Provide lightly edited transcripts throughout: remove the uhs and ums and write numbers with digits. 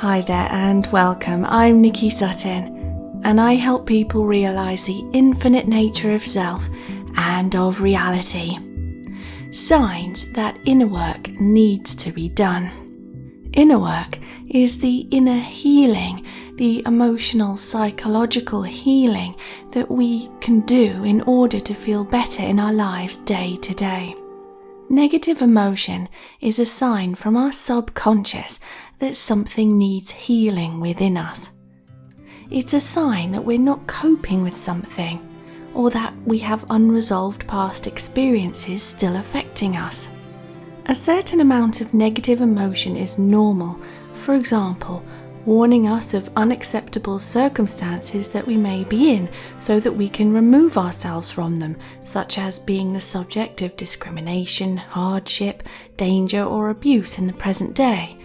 Hi there and welcome. I'm Nikki Sutton and I help people realise the infinite nature of self and of reality. Signs that inner work needs to be done. Inner work is the inner healing, the emotional, psychological healing that we can do in order to feel better in our lives day to day. Negative emotion is a sign from our subconscious that something needs healing within us. It's a sign that we're not coping with something, or that we have unresolved past experiences still affecting us. A certain amount of negative emotion is normal, for example, warning us of unacceptable circumstances that we may be in so that we can remove ourselves from them, such as being the subject of discrimination, hardship, danger or abuse in the present day.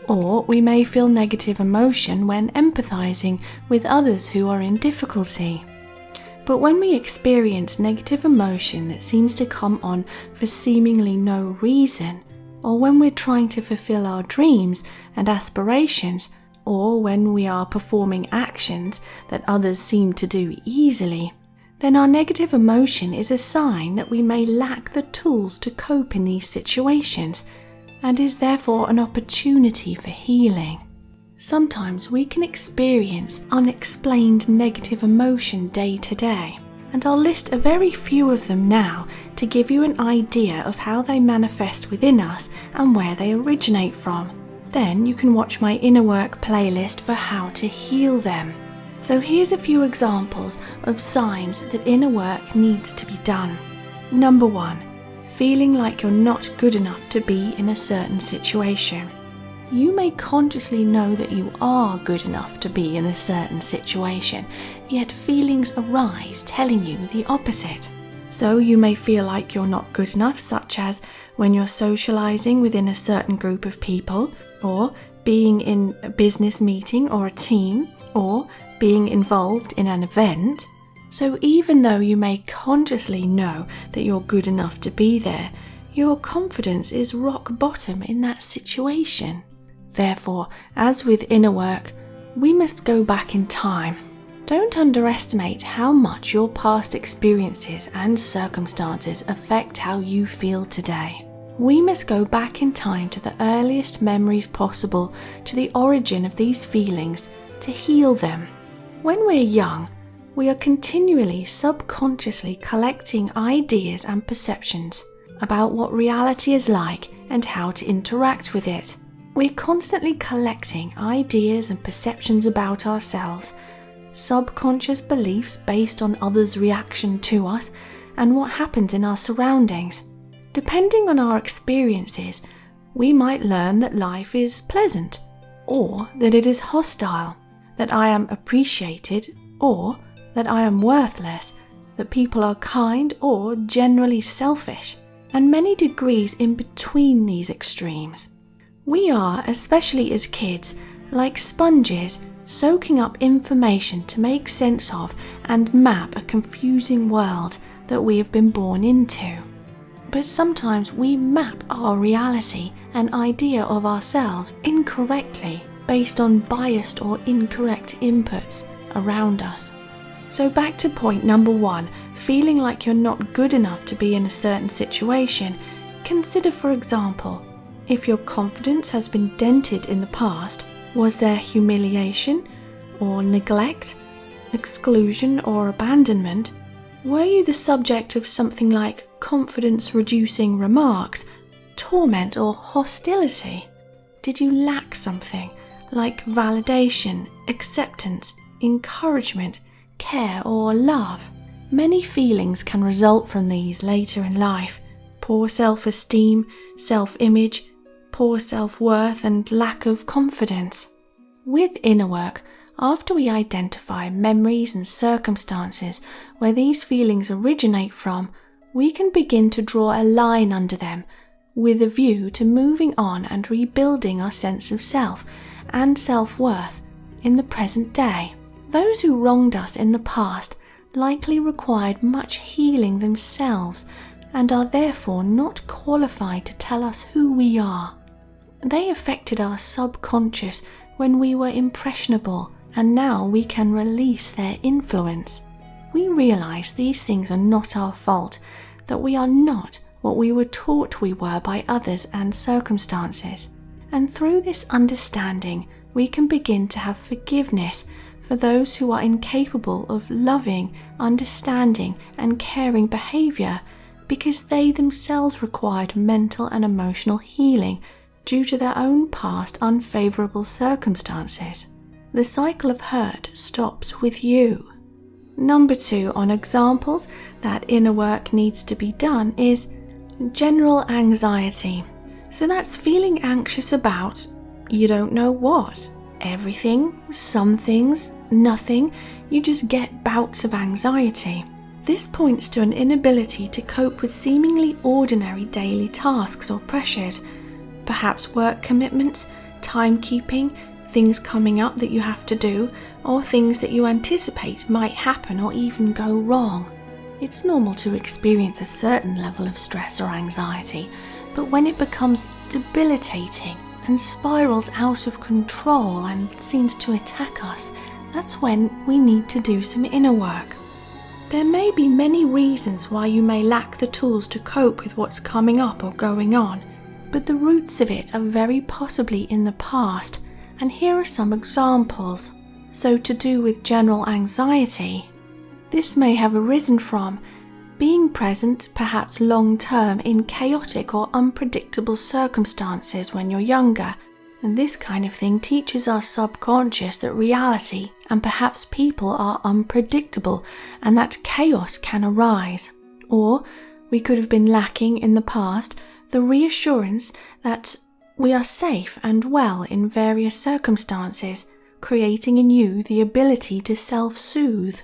Or we may feel negative emotion when empathizing with others who are in difficulty. But when we experience negative emotion that seems to come on for seemingly no reason, or when we're trying to fulfill our dreams and aspirations, or when we are performing actions that others seem to do easily, then our negative emotion is a sign that we may lack the tools to cope in these situations, and is therefore an opportunity for healing. Sometimes we can experience unexplained negative emotion day to day, and I'll list a very few of them now to give you an idea of how they manifest within us and where they originate from. Then you can watch my inner work playlist for how to heal them. So here's a few examples of signs that inner work needs to be done. Number 1. Feeling like you're not good enough to be in a certain situation. You may consciously know that you are good enough to be in a certain situation, yet feelings arise telling you the opposite. So you may feel like you're not good enough, such as when you're socializing within a certain group of people, or being in a business meeting or a team, or being involved in an event. So even though you may consciously know that you're good enough to be there, your confidence is rock bottom in that situation. Therefore, as with inner work, we must go back in time. Don't underestimate how much your past experiences and circumstances affect how you feel today. We must go back in time to the earliest memories possible, to the origin of these feelings, to heal them. When we're young, we are continually subconsciously collecting ideas and perceptions about what reality is like and how to interact with it. We're constantly collecting ideas and perceptions about ourselves, subconscious beliefs based on others' reaction to us and what happens in our surroundings. Depending on our experiences, we might learn that life is pleasant, or that it is hostile, that I am appreciated, or that I am worthless, that people are kind or generally selfish, and many degrees in between these extremes. We are, especially as kids, like sponges, soaking up information to make sense of and map a confusing world that we have been born into. But sometimes we map our reality and idea of ourselves incorrectly based on biased or incorrect inputs around us. So back to point number 1, feeling like you're not good enough to be in a certain situation. Consider, for example, if your confidence has been dented in the past, was there humiliation or neglect, exclusion or abandonment? Were you the subject of something like confidence-reducing remarks, torment or hostility? Did you lack something like validation, acceptance, encouragement, care or love? Many feelings can result from these later in life. Poor self-esteem, self-image, poor self-worth and lack of confidence. With inner work, after we identify memories and circumstances where these feelings originate from, we can begin to draw a line under them with a view to moving on and rebuilding our sense of self and self-worth in the present day. Those who wronged us in the past likely required much healing themselves and are therefore not qualified to tell us who we are. They affected our subconscious when we were impressionable and now we can release their influence. We realize these things are not our fault, that we are not what we were taught we were by others and circumstances. And through this understanding, we can begin to have forgiveness for those who are incapable of loving, understanding, and caring behavior because they themselves required mental and emotional healing due to their own past unfavorable circumstances. The cycle of hurt stops with you. Number 2 on examples that inner work needs to be done is general anxiety. So that's feeling anxious about you don't know what. Everything, some things, nothing. You just get bouts of anxiety. This points to an inability to cope with seemingly ordinary daily tasks or pressures, perhaps work commitments, timekeeping, things coming up that you have to do, or things that you anticipate might happen or even go wrong. It's normal to experience a certain level of stress or anxiety, but when it becomes debilitating and spirals out of control and seems to attack us, that's when we need to do some inner work. There may be many reasons why you may lack the tools to cope with what's coming up or going on, but the roots of it are very possibly in the past, and here are some examples. So to do with general anxiety, this may have arisen from being present, perhaps long-term, in chaotic or unpredictable circumstances when you're younger, and this kind of thing teaches our subconscious that reality and perhaps people are unpredictable and that chaos can arise. Or we could have been lacking in the past the reassurance that we are safe and well in various circumstances, creating in you the ability to self-soothe.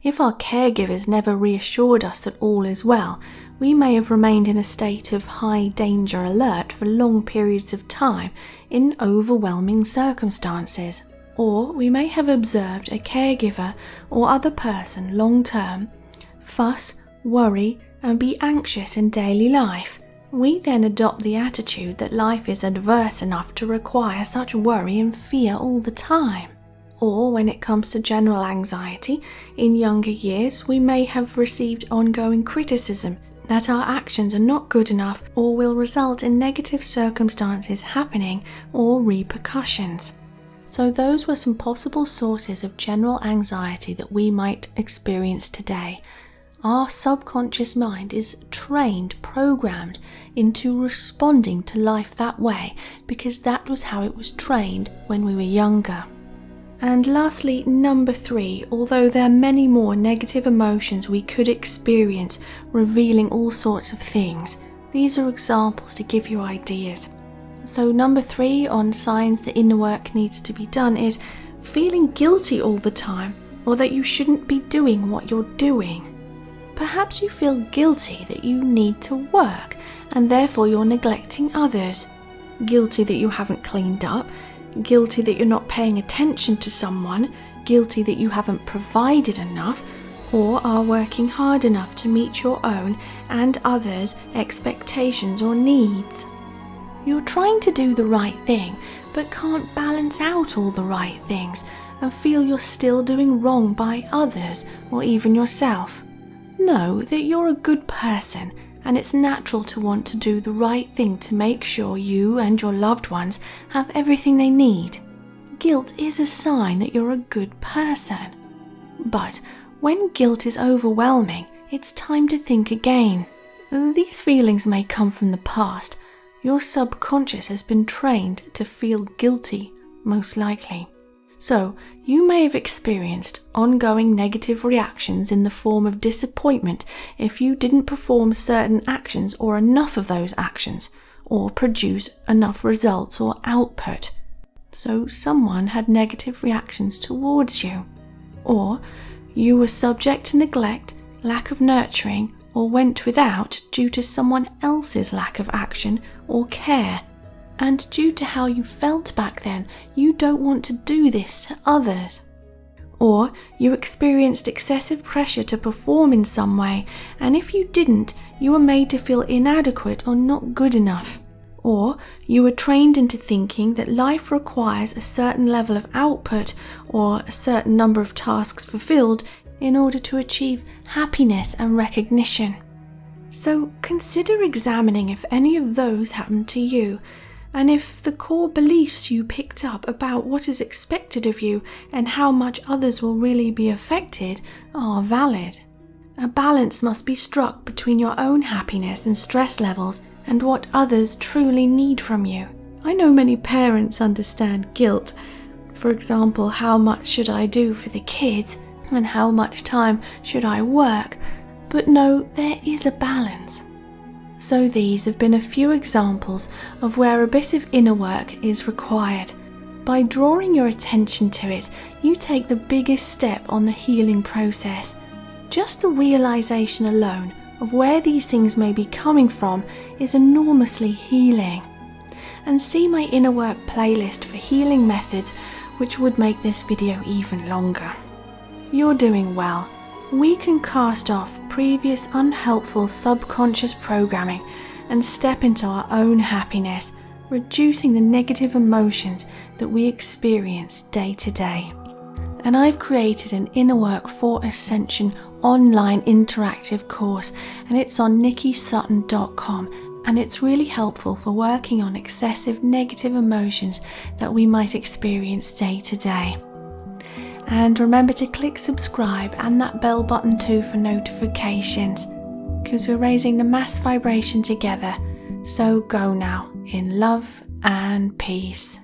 If our caregivers never reassured us that all is well, we may have remained in a state of high danger alert for long periods of time in overwhelming circumstances. Or we may have observed a caregiver or other person long-term fuss, worry, and be anxious in daily life. We then adopt the attitude that life is adverse enough to require such worry and fear all the time. Or when it comes to general anxiety, in younger years we may have received ongoing criticism that our actions are not good enough or will result in negative circumstances happening or repercussions. So those were some possible sources of general anxiety that we might experience today. Our subconscious mind is programmed into responding to life that way because that was how it was trained when we were younger. And lastly, number 3, although there are many more negative emotions we could experience, revealing all sorts of things, these are examples to give you ideas. So number 3 on signs that inner work needs to be done is feeling guilty all the time, or that you shouldn't be doing what you're doing. Perhaps you feel guilty that you need to work, and therefore you're neglecting others. Guilty that you haven't cleaned up, guilty that you're not paying attention to someone, guilty that you haven't provided enough, or are working hard enough to meet your own and others' expectations or needs. You're trying to do the right thing, but can't balance out all the right things and feel you're still doing wrong by others or even yourself. Know that you're a good person, and it's natural to want to do the right thing to make sure you and your loved ones have everything they need. Guilt is a sign that you're a good person. But when guilt is overwhelming, it's time to think again. These feelings may come from the past. Your subconscious has been trained to feel guilty, most likely. So, you may have experienced ongoing negative reactions in the form of disappointment if you didn't perform certain actions or enough of those actions, or produce enough results or output. So, someone had negative reactions towards you. Or, you were subject to neglect, lack of nurturing, or went without due to someone else's lack of action or care. And due to how you felt back then, you don't want to do this to others. Or you experienced excessive pressure to perform in some way, and if you didn't, you were made to feel inadequate or not good enough. Or you were trained into thinking that life requires a certain level of output or a certain number of tasks fulfilled in order to achieve happiness and recognition. So consider examining if any of those happened to you, and if the core beliefs you picked up about what is expected of you and how much others will really be affected are valid. A balance must be struck between your own happiness and stress levels and what others truly need from you. I know many parents understand guilt. For example, how much should I do for the kids and how much time should I work? But no, there is a balance. So these have been a few examples of where a bit of inner work is required. By drawing your attention to it, you take the biggest step on the healing process. Just the realization alone of where these things may be coming from is enormously healing. And see my inner work playlist for healing methods, which would make this video even longer. You're doing well. We can cast off previous unhelpful subconscious programming and step into our own happiness, reducing the negative emotions that we experience day to day. And I've created an Inner Work for Ascension online interactive course, and it's on nikkisutton.com, and it's really helpful for working on excessive negative emotions that we might experience day to day. And remember to click subscribe and that bell button too for notifications, because we're raising the mass vibration together. So go now in love and peace.